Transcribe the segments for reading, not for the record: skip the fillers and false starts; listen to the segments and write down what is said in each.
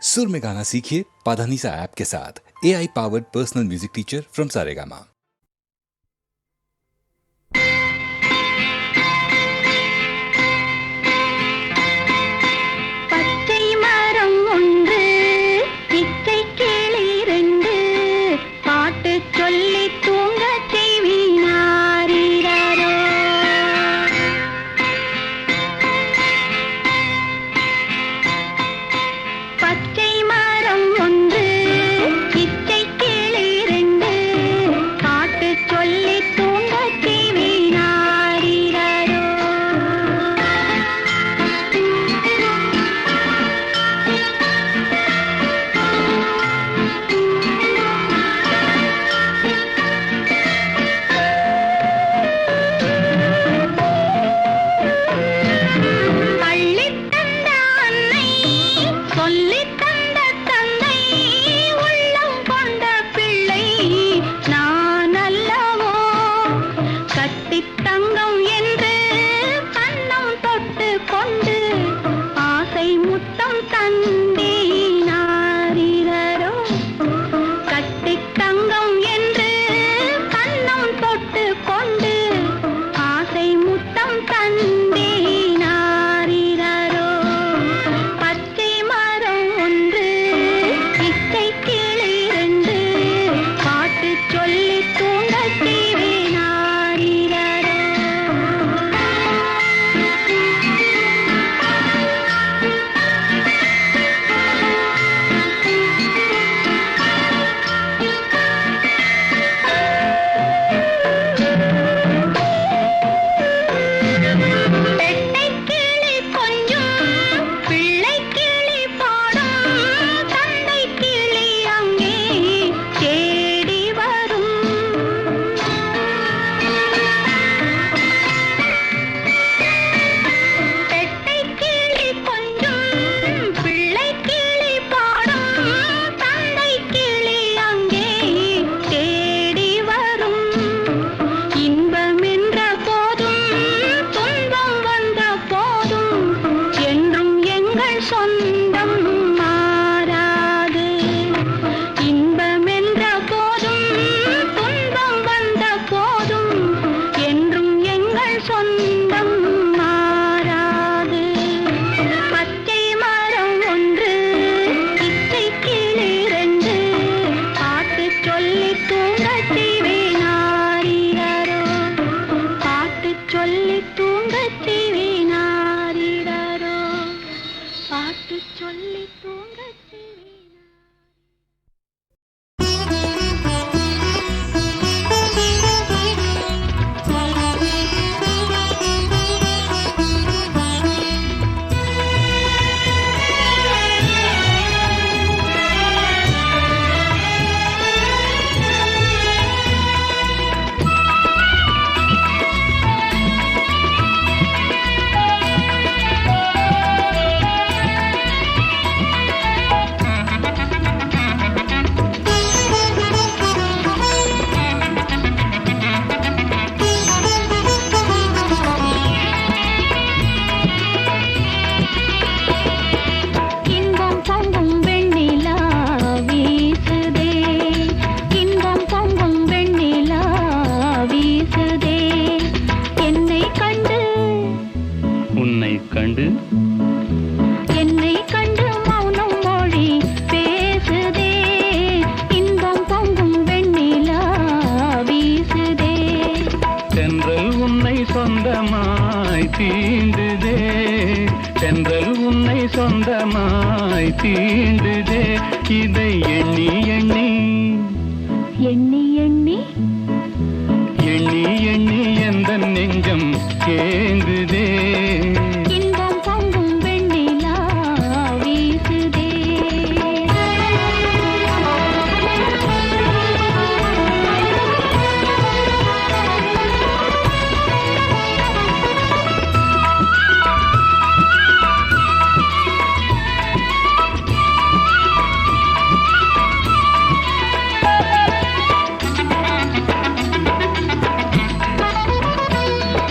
सुर में गाना सीखिए पाधानीसा ऐप के साथ। AI powered personal music teacher from Saregama.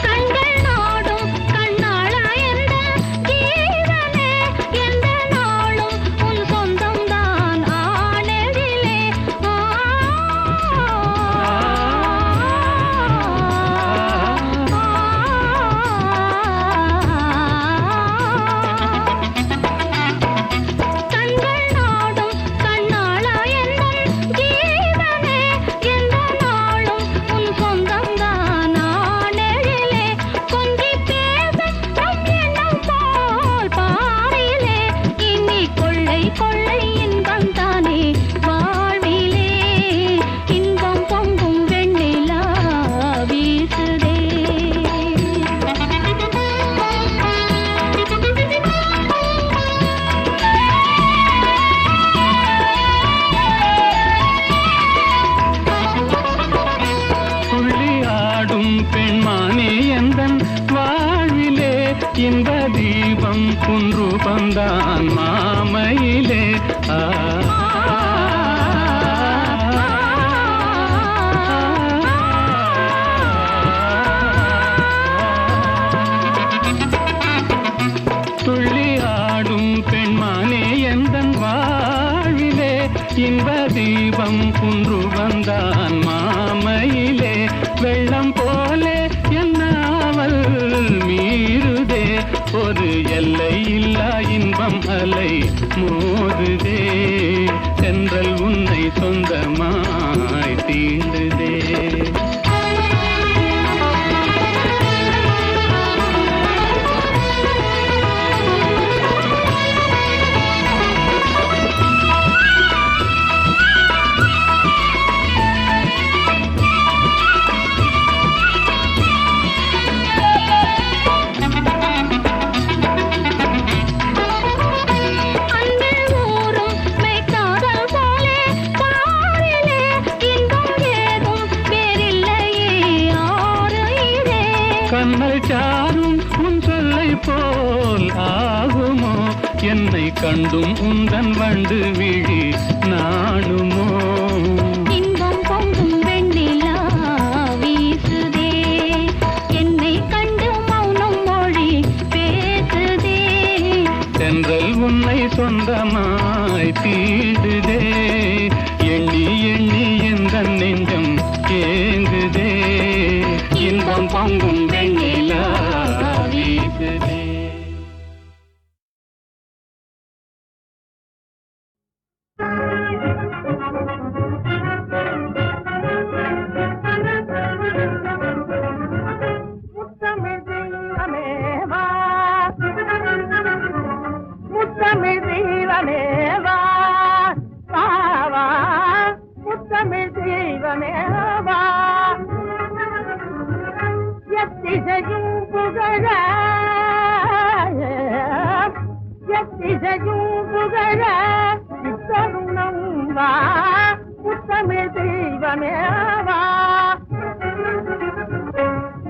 கண்கள் நாடும் வந்தான் மாமையிலே. துள்ளி ஆடும் பெண்மானே எந்தன் வாழ்விலே இன்ப தீபம் குன்று வந்தான் மாமையிலே. வெள்ளம் போலே என்னாவல் மீறுதே, ஒரு எல்லை இல்லா இன்பம் அலை மோதுதே. தென்றல் உன்னை சொந்தமாய் தீண்டுதே. கண்ணல் சாரும் உன் சொல்லை போல் ஆகுமோ, என்னை கண்டும் உந்தன் வண்டு விழி நாணுமோ. இன்பம் பொங்கும் வெண்ணிலா வீசுதே, என்னை கண்டு மௌனம் மொழி பேசுதே. தென்றல் உன்னை சொந்தமாய் தீண்டுதே, எண்ணி எண்ணி எந்த நெஞ்சம் ஏங்குதே. இன்பம் பொங்கும் வெண்ணிலா வீசுதே. முத்தமிழ் தெய்வமேவா, முத்தமிழ் தெய்வமேவா, வா முத்தமிழ் தெய்வமேவா. எத்திசையும் புகழ, எத்திசையும் புகழ இத்தருணம் வா முத்தமிழ் தெய்வமேவா.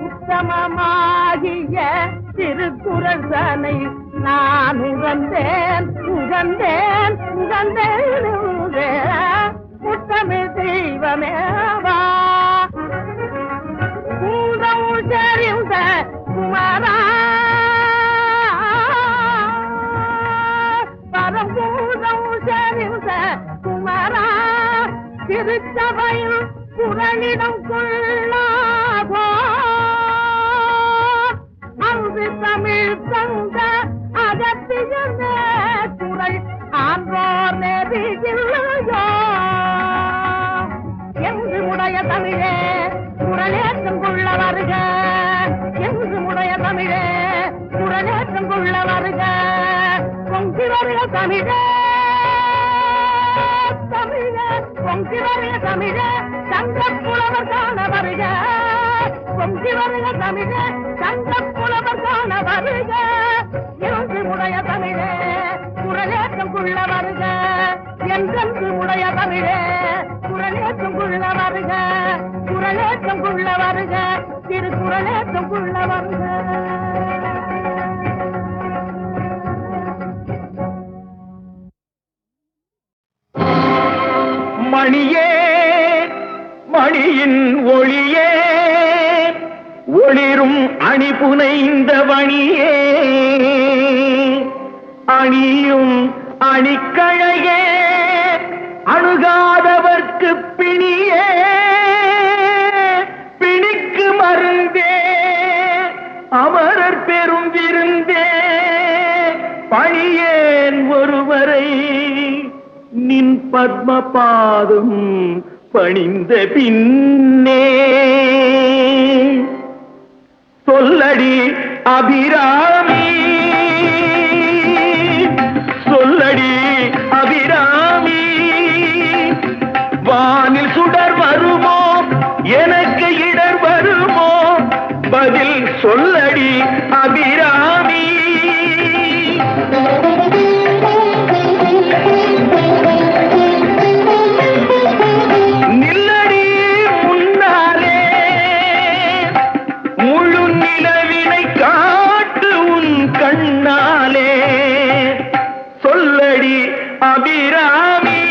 உத்தமமாகிய திருக்குறள் தனை நான் உகந்தேன் உகந்தேன் உகந்தேன் முத்தமிழ் தெய்வமேவா. பூதம் சரிந்த குமரா, பரம்பூதம் சரிந்த குமரா, திருச்சபையில் குரலிடம் கொள்ளாதோ. அங்கு தமிழ் தந்த அகத்திய குரல் ஆன்றோர் நெறியில்லையோ. என்று உடைய தமிழே குரலேற்றம் கொள்ள வருக, என்று உடைய தமிழே குரலேற்றம் கொள்ள வருக. பொங்கி வருக தமிழே, தமிழே பொங்கி வருக தமிழே, சங்கப் புலவர் காண வருக. பொங்கி வருக தமிழே, சங்கப் புலவர் காண வருக. என்று உடைய தமிழே குரலேற்றம் கொள்ள வருக, என்றென்று உடைய தமிழே குரலேற்றம் கொள்ள வருக. குரலேற்றம் கொள்ள வருக, திருக்குறளேற்றம் கொள்ள வருக. மணியே மணியின் ஒளியே, ஒளிரும் அணிபுனைந்த வணியே, அணியும் அணிக்கழையே, அணுகாதவர்க்கு பிணியே, பிணிக்கு மருந்தே, அமரர் பெரும் விருந்தே. பணியேன் ஒருவரை நின் பத்ம பாதம் பணிந்த பின்னே. சொல்லடி அபிராமி, சொல்லடி அபிராமி, வானில் சுடர் வருமோ எனக்கு இடர் வருமோ, பதில் சொல்லடி அபிராமி. நில்லடி முன்னாலே, முழு நிலவினை காட்டு உன் கண்ணாலே. அபிராமி.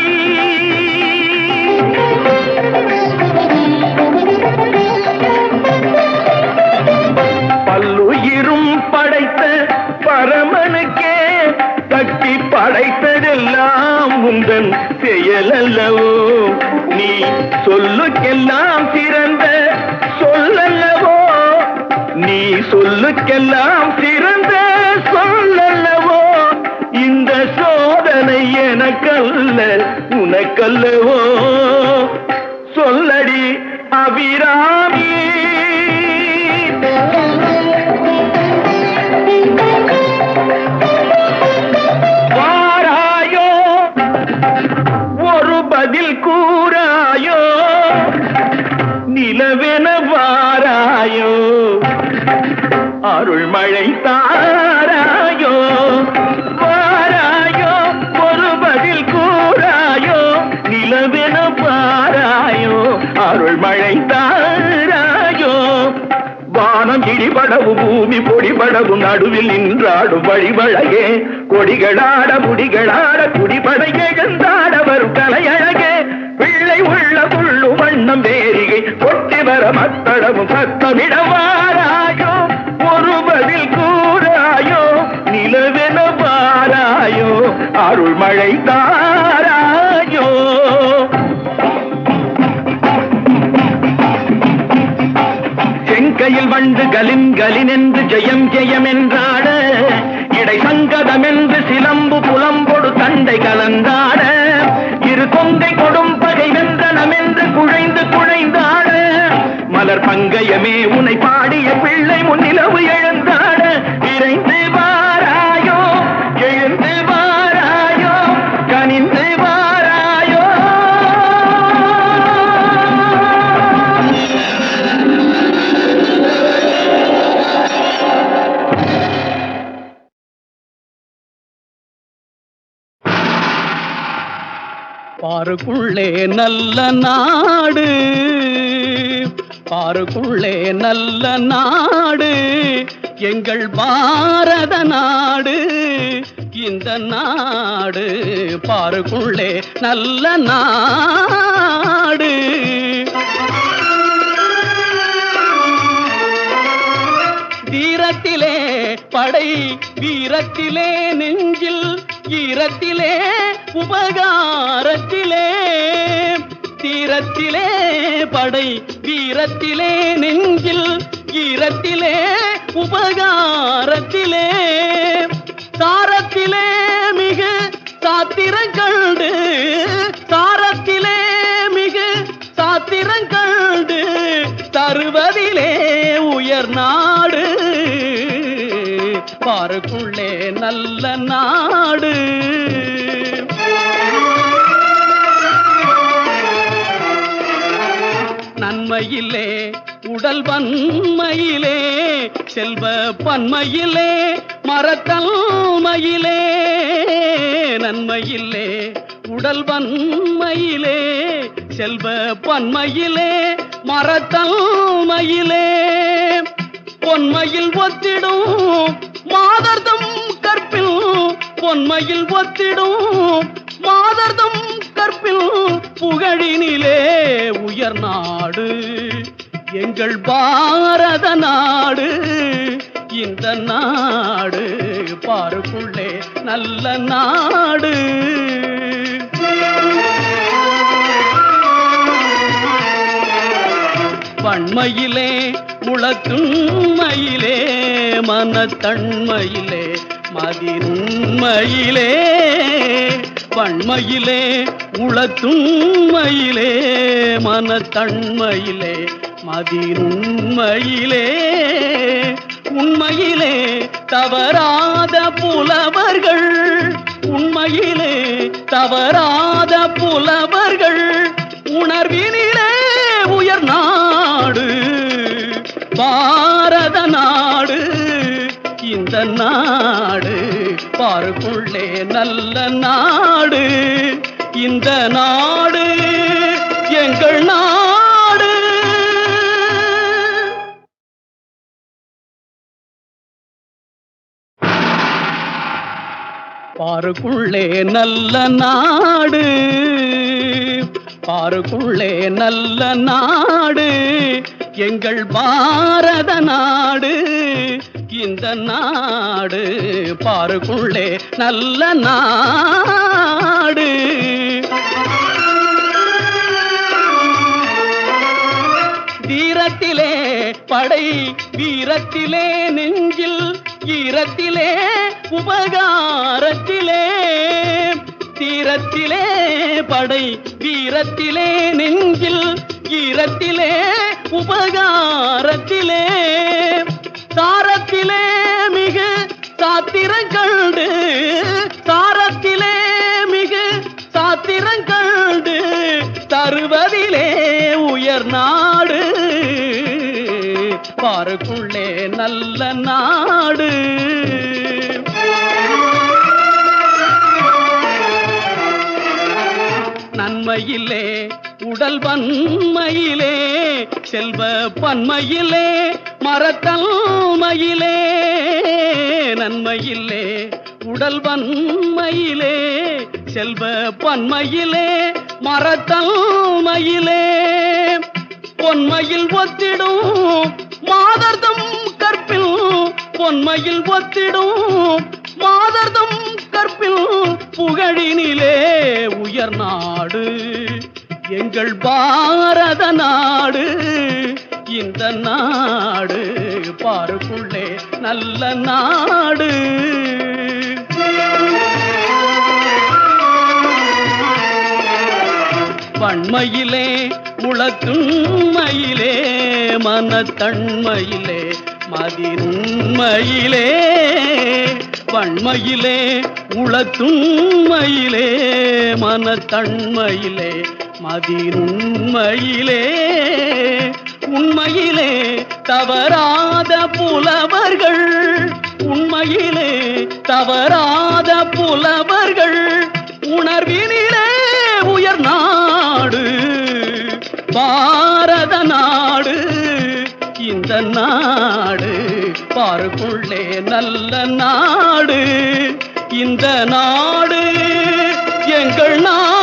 பல்லுயிரும் படைத்த பரமனுக்கே கட்டி படைத்ததெல்லாம் உந்தன் செயலல்லவோ, நீ சொல்லுக்கெல்லாம் சிறந்த சொல்லல்லவோ, நீ சொல்லுக்கெல்லாம் சிறந்த சொல்லல்லவோ, இந்த சோதனை எனக்கல்ல உனக்கல்லவோ, சொல்லடி அபிராமி. வாராயோ ஒரு பதில் கூறாயோ, நிலவென வாராயோ அருள்மழை தாராயோ, வாராயோ ஒரு பதில் கூறாயோ, நிலவென வாராயோ அருள்மழை தாராயோ. வானம் இடிபடவும் பூமி பொடிபடவும் நடுவில் நின்றாடும் வழிவழகே, கொடிகளாட முடிகளாட குடிபடை எழுந்தாட வரும் கலையழகே, பிள்ளை உள்ள புள்ளு வண்ணம் வேரிகை கொட்டி வர மத்தளவும் சத்தமிட வாராயோ ஒரு பதில் கூறாயோ, நிலவென வாராயோ அருள்மழை தாராயோ. செங்கையில் வண்டு கலின் கலின் என்று ஜெயம் ஜெயம் என்றாட, இடை சங்கதம் என்று சிலம்பு புலம்பொடு தண்டை கலந்தாட, இரு கொங்கை கொடும் பகை வென்றனம் என்று குழைந்து குழைந்தாட, மலர் பங்கயமே உனை பாடிய பிள்ளை முன்னிலவு எழுந்தாட, விரைந்து வாராயோ எழுந்து வாராயோ கனிந்து வாராயோ. பாருக்குள்ளே நல்ல நாடு, பாருக்குள்ளே நல்ல நாடு, எங்கள் பாரத நாடு, இந்த நாடு பாருக்குள்ளே நல்ல நாடு. வீரத்திலே படை, வீரத்திலே நெஞ்சில், ஈரத்திலே உபகாரத்திலே, தீரத்திலே படை, வீரத்திலே நெஞ்சில், ஈரத்திலே உபகாரத்திலே, சாரத்திலே மிகு சாத்திரங்கண்டு, சாரத்திலே மிகு சாத்திரங்கண்டு, தருவதிலே உயர் நாடு பாருக்குள்ளே நல்ல நாடு. நன்மையிலே உடல் வன்மையிலே, செல்வ பன்மையிலே மரத்தன்மையிலே, நன்மையிலே உடல் வன்மையிலே, செல்வ பன்மையிலே மரத்தன்மையிலே, பொன்மையில் ஒத்திடும் மாதர்தம் கற்பில், பொன்மையில் ஒத்திடும் மாதர்தம் கற்பில், புகழினிலே உயர் நாடு எங்கள் பாரத நாடு, இந்த நாடு பாருக்குள்ளே நல்ல நாடு. வன்மையிலே உளத்துண்மையிலே, மனத்தன்மையிலே மதிநுண்மையிலே, வன்மையிலே உளத்துண்மையிலே, மனத்தன்மையிலே மதிநுண்மையிலே, உண்மையிலே தவறாத புலவர்கள், உண்மையிலே தவறாத புலவர்கள், உணர்வினிலே உயர் நாடு பாரத நாடு, இந்த நாடு பாருக்குள்ளே நல்ல நாடு, இந்த நாடு எங்கள் நாடு. பாருக்குள்ளே நல்ல நாடு, பாருக்குள்ளே நல்ல நாடு, எங்கள் பாரத நாடு. இந்த நாடு பாருக்குள்ளே நல்ல நாடு. தீரத்திலே படை, வீரத்திலே நெஞ்சில், ஈரத்திலே உபகாரத்திலே. தீரத்திலே படை, வீரத்திலே நெஞ்சில், ஈரத்திலே உபகாரத்திலே. சாரத்திலே மிகு சாத்திரங்கண்டு, சாரத்திலே மிகு சாத்திரங்கண்டு, தருவதிலே உயர் நாடு. பாருக்குள்ளே நல்ல நாடு. நன்மையிலே உடல் வன்மையிலே, செல்வ பன்மையிலே, மரத்தன்மையிலே. நன்மையிலே உடல் வன்மையிலே, செல்வ பன்மையிலே, மரத்தன்மையிலே. பொன்மையில் ஒத்திடும் மாதர்தம் கற்பில், பொன்மையில் ஒத்திடும் மாதர்தம் கற்பில், புகழினிலே உயர் நாடு எங்கள் பாரத நாடு. இந்த நாடு பாருக்குள்ளே நல்ல நாடு. வன்மையிலே உளத்துண்மையிலே, மனத்தன்மையிலே, மதிநுண்மையிலே. வன்மையிலே உளத்துண்மையிலே, மனத்தன்மையிலே, மதிநுண்மையிலே. உண்மையிலே தவறாத புலவர்கள், உண்மையிலே தவறாத புலவர்கள், உணர்வினிலே உயர் நாடு பாரத நாடு. இந்த நாடு பாருக்குள்ளே நல்ல நாடு. இந்த நாடு எங்கள் நாடு.